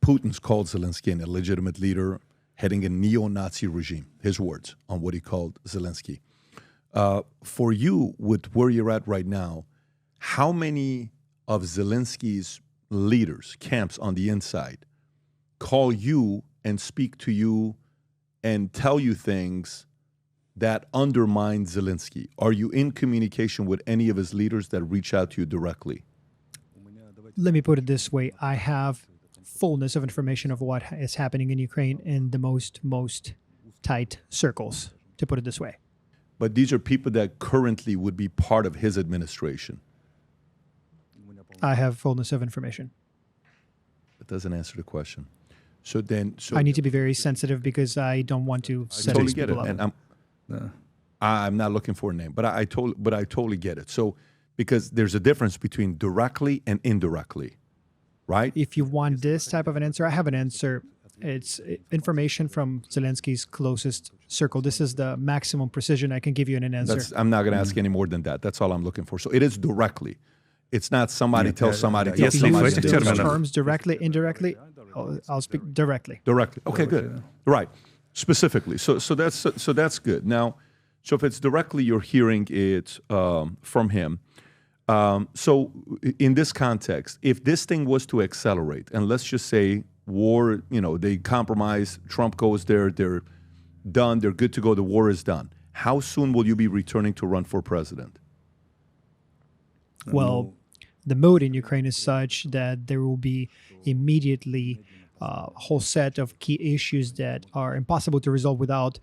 Putin's called Zelenskyy an illegitimate leader heading a neo-Nazi regime. His words on what he called Zelenskyy. For you, with where you're at right now, how many of Zelenskyy's leaders, camps on the inside, call you and speak to you and tell you things that undermine Zelenskyy? Are you in communication with any of his leaders that reach out to you directly? Let me put it this way. I have fullness of information of what is happening in Ukraine in the most tight circles, to put it this way. But these are people that currently would be part of his administration. I have fullness of information. That doesn't answer the question. So I need to be very sensitive because I don't want to set totally these get it, people up. and I'm not looking for a name, but I totally get it. So because there's a difference between directly and indirectly, right? If you want this type of an answer, I have an answer. It's information from Zelenskyy's closest circle. This is the maximum precision I can give you in an answer. I'm not going to ask any more than that. That's all I'm looking for. So it is directly. It's not somebody tells somebody. If you use those terms directly, indirectly, I'll speak directly. Directly. Okay, good. Right. Specifically. So that's good. Now, so if it's directly, you're hearing it from him. So in this context, if this thing was to accelerate, and let's just say war, they compromise, Trump goes there, they're done, they're good to go, the war is done. How soon will you be returning to run for president? Well, the mood in Ukraine is such that there will be immediately a whole set of key issues that are impossible to resolve without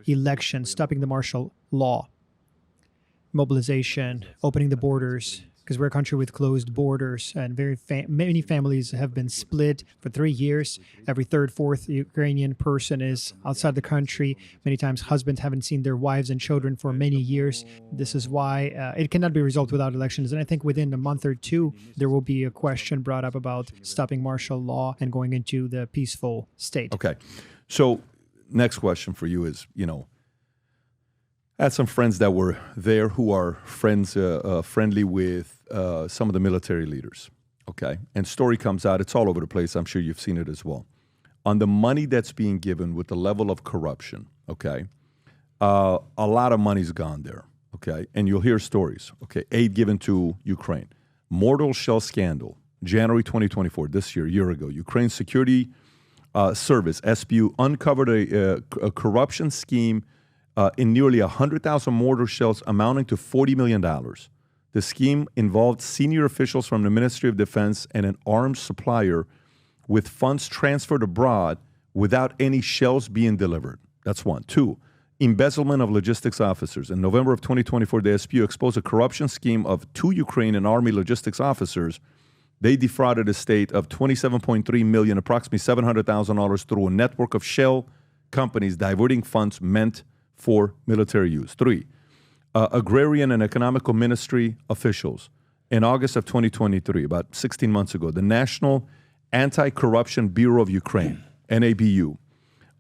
election, stopping the martial law, mobilization, opening the borders, because we're a country with closed borders, and many families have been split for 3 years. Every third, fourth Ukrainian person is outside the country. Many times husbands haven't seen their wives and children for many years. This is why it cannot be resolved without elections. And I think within a month or two, there will be a question brought up about stopping martial law and going into the peaceful state. Okay. So next question for you is, I had some friends that were there who are friendly with some of the military leaders, okay? And story comes out, it's all over the place, I'm sure you've seen it as well. On the money that's being given with the level of corruption, okay, a lot of money's gone there, okay? And you'll hear stories, okay? Aid given to Ukraine. Mortal shell scandal, January 2024, this year ago. Ukraine Security Service, SBU, uncovered a corruption scheme in nearly 100,000 mortar shells amounting to $40 million. The scheme involved senior officials from the Ministry of Defense and an arms supplier with funds transferred abroad without any shells being delivered. That's one. Two, embezzlement of logistics officers. In November of 2024, the SPU exposed a corruption scheme of 2 Ukrainian Army logistics officers. They defrauded the state of $27.3 million, approximately $700,000 through a network of shell companies diverting funds meant for military use. 3, agrarian and economical ministry officials. In August of 2023, about 16 months ago, the National Anti-Corruption Bureau of Ukraine, NABU,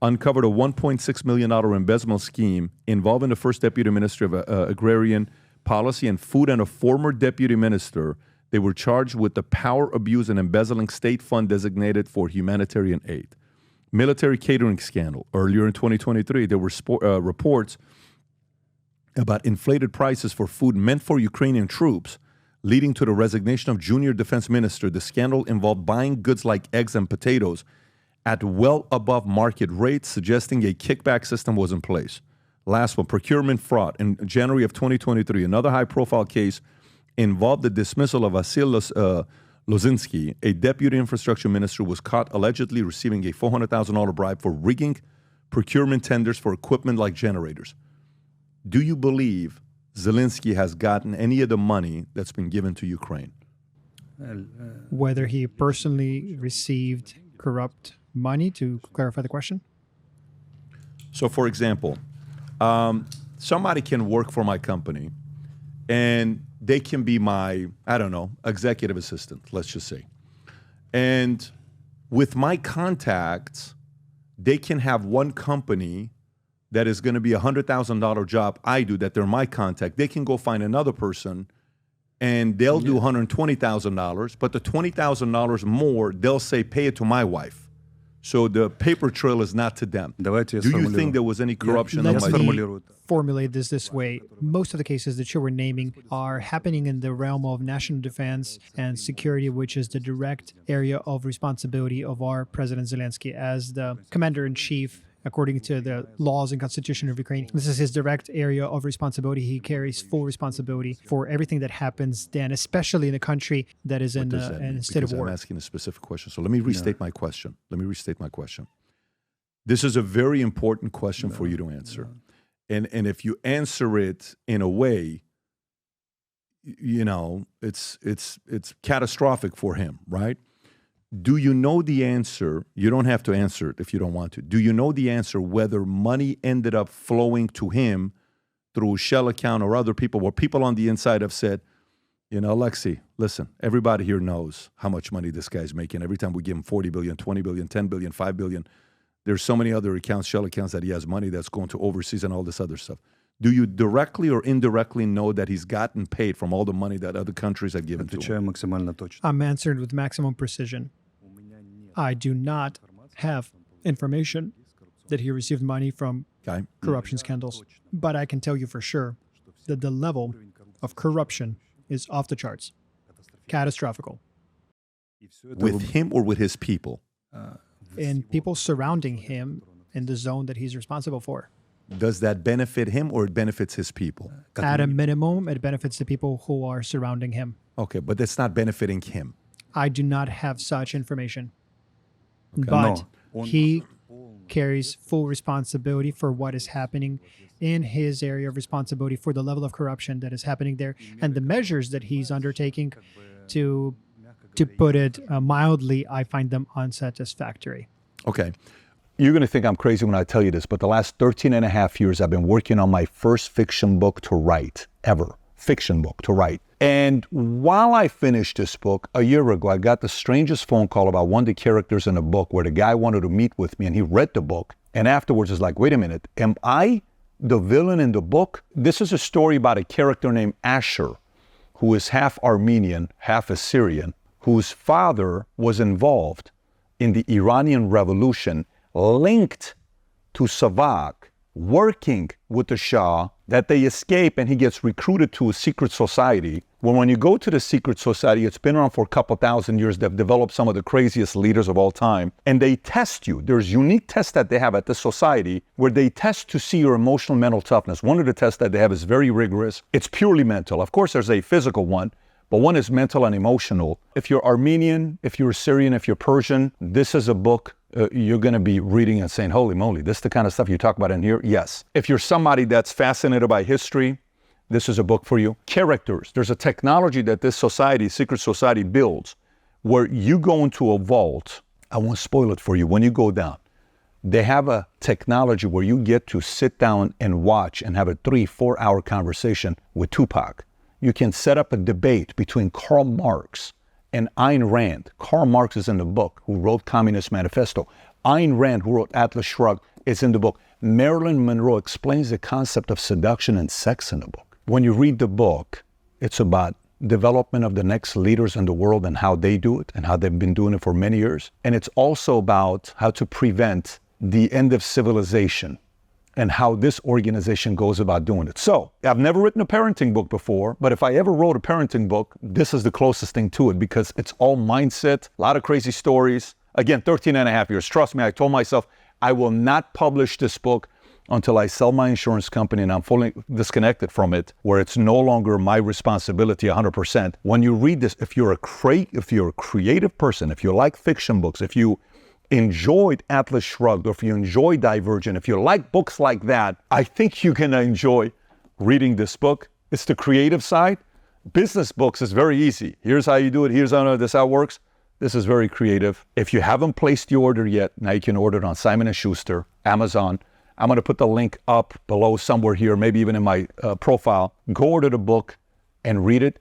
uncovered a $1.6 million embezzlement scheme involving the first deputy minister of agrarian policy and food and a former deputy minister. They were charged with the power abuse and embezzling state fund designated for humanitarian aid. Military catering scandal. Earlier in 2023, there were reports about inflated prices for food meant for Ukrainian troops, leading to the resignation of junior defense minister. The scandal involved buying goods like eggs and potatoes at well above market rates, suggesting a kickback system was in place. Last one, procurement fraud. In January of 2023, another high-profile case involved the dismissal of Vasil Zelenskyy, a deputy infrastructure minister, was caught allegedly receiving a $400,000 bribe for rigging procurement tenders for equipment like generators. Do you believe Zelenskyy has gotten any of the money that's been given to Ukraine? Whether he personally received corrupt money, to clarify the question? So, for example, somebody can work for my company and they can be my, executive assistant, let's just say. And with my contacts, they can have one company that is going to be a $100,000 job I do, that they're my contact. They can go find another person and they'll do $120,000, but the $20,000 more, they'll say, pay it to my wife. So the paper trail is not to them. Do you think there was any corruption? Let me formulate this way. Most of the cases that you were naming are happening in the realm of national defense and security, which is the direct area of responsibility of our President Zelenskyy as the commander-in-chief. According to the laws and constitution of Ukraine, this is his direct area of responsibility. He carries full responsibility for everything that happens then, especially in a country that is in a state of war. I'm asking a specific question. So let me restate my question. This is a very important question for you to answer. And if you answer it in a way, it's catastrophic for him, right? Do you know the answer? You don't have to answer it if you don't want to. Do you know the answer whether money ended up flowing to him through a shell account or other people, where people on the inside have said, Oleksii, listen, everybody here knows how much money this guy's making. Every time we give him 40 billion, 20 billion, 10 billion, 5 billion, there's so many other accounts, shell accounts, that he has money that's going to overseas and all this other stuff. Do you directly or indirectly know that he's gotten paid from all the money that other countries have given to him? I'm answered with maximum precision. I do not have information that he received money from corruption scandals, but I can tell you for sure that the level of corruption is off the charts, catastrophical. With him or with his people? And people surrounding him in the zone that he's responsible for. Does that benefit him or it benefits his people? At a minimum, it benefits the people who are surrounding him. Okay, but it's not benefiting him. I do not have such information. Okay. But he carries full responsibility for what is happening in his area of responsibility, for the level of corruption that is happening there, and the measures that he's undertaking. To put it mildly, I find them unsatisfactory. Okay. You're going to think I'm crazy when I tell you this, but the last 13 and a half years, I've been working on my first fiction book to write, ever. Fiction book to write. And while I finished this book, a year ago, I got the strangest phone call about one of the characters in the book, where the guy wanted to meet with me, and he read the book. And afterwards, it's like, wait a minute, am I the villain in the book? This is a story about a character named Asher, who is half Armenian, half Assyrian, whose father was involved in the Iranian Revolution, linked to Savak, working with the Shah, that they escape, and he gets recruited to a secret society. Well, when you go to the secret society, it's been around for a couple thousand years. They've developed some of the craziest leaders of all time, and they test you. There's unique tests that they have at this society where they test to see your emotional mental toughness. One of the tests that they have is very rigorous. It's purely mental. Of course, there's a physical one, but one is mental and emotional. If you're Armenian, if you're Syrian, if you're Persian, this is a book you're going to be reading and saying, holy moly, this is the kind of stuff you talk about in here? Yes. If you're somebody that's fascinated by history, this is a book for you. Characters. There's a technology that this society, secret society, builds where you go into a vault. I won't spoil it for you. When you go down, they have a technology where you get to sit down and watch and have a 3-4 hour conversation with Tupac. You can set up a debate between Karl Marx and Ayn Rand. Karl Marx is in the book, who wrote Communist Manifesto. Ayn Rand, who wrote Atlas Shrugged, is in the book. Marilyn Monroe explains the concept of seduction and sex in the book. When you read the book, it's about development of the next leaders in the world and how they do it and how they've been doing it for many years. And it's also about how to prevent the end of civilization and how this organization goes about doing it. So, I've never written a parenting book before, but if I ever wrote a parenting book, this is the closest thing to it, because it's all mindset, a lot of crazy stories. Again, 13 and a half years. Trust me, I told myself I will not publish this book until I sell my insurance company and I'm fully disconnected from it, where it's no longer my responsibility 100%. When you read this, if you're a creative person, if you like fiction books, if you enjoyed Atlas Shrugged, or if you enjoy Divergent, if you like books like that, I think you're going to enjoy reading this book. It's the creative side. Business books is very easy. Here's how you do it. Here's how this how it works. This is very creative. If you haven't placed the order yet, now you can order it on Simon & Schuster, Amazon. I'm going to put the link up below somewhere here, maybe even in my profile. Go order the book and read it.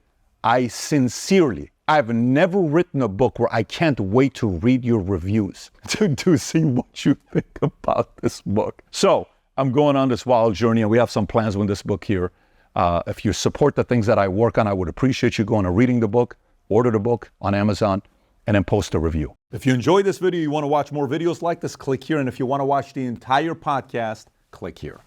I've never written a book where I can't wait to read your reviews to see what you think about this book. So I'm going on this wild journey, and we have some plans with this book here. If you support the things that I work on, I would appreciate you going and reading the book, order the book on Amazon, and then post a review. If you enjoyed this video, you want to watch more videos like this, click here. And if you want to watch the entire podcast, click here.